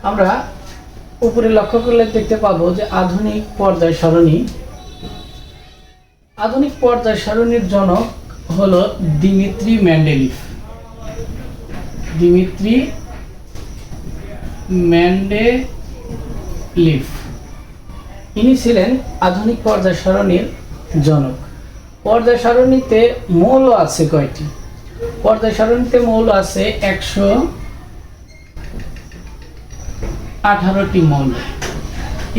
আমরা উপরে লক্ষ্য করলে দেখতে পাবো যে আধুনিক পর্যায় সারণী। আধুনিক পর্যায় সারণীর জনক হলো দিমিত্রি মেন্ডেলিভ। দিমিত্রি মেন্ডেলিভ ইনি ছিলেন আধুনিক পর্যায় সারণীর জনক। পর্যায় সারণীতে মৌল আছে কয়টি? পর্যায় সারণীতে মৌল আছে 118টি মৌল।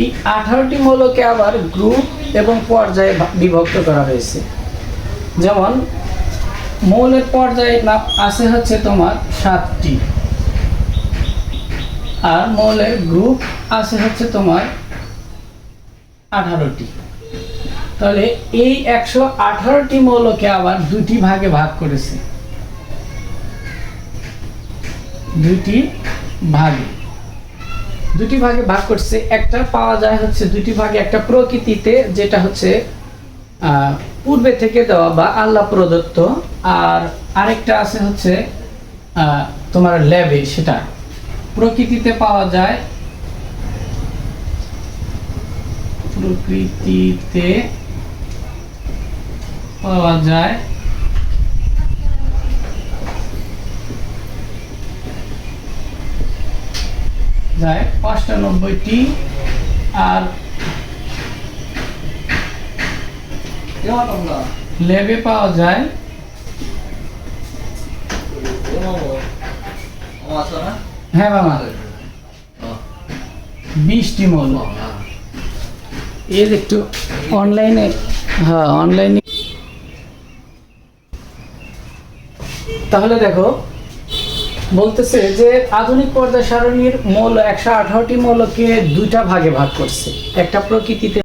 এই 18টি মৌলকে আবার গ্রুপ এবং পর্যায়ে বিভক্ত করা হয়েছে। যেমন মৌলের পর্যায়ে আছে হচ্ছে তোমার 7টি, আর মৌলের গ্রুপ আছে হচ্ছে তোমার 18টি। তাহলে এই 118টি মৌলকে আবার দুটি ভাগে ভাগ করেছে, দুটি ভাগে ভাগ করছে। একটা পাওয়া যায় হচ্ছে দুটি ভাগে, একটা প্রকৃতিতে যেটা হচ্ছে পূর্বে থেকে দেওয়া বা আল্লাহ প্রদত্ত, আর আরেকটা আছে হচ্ছে তোমার ল্যাবে, সেটা প্রকৃতিতে পাওয়া যায়। প্রকৃতিতে পাওয়া যায় 95টি, আর ল্যাবে পাওয়া যায় 20টি মৌল। এর একটু অনলাইনে, অনলাইনে তাহলে দেখো বলতেছে যে আধুনিক পর্যায় সারণীর মৌল 118টি মৌলকে দুইটা ভাগে ভাগ করছে। একটা প্রকৃতিতে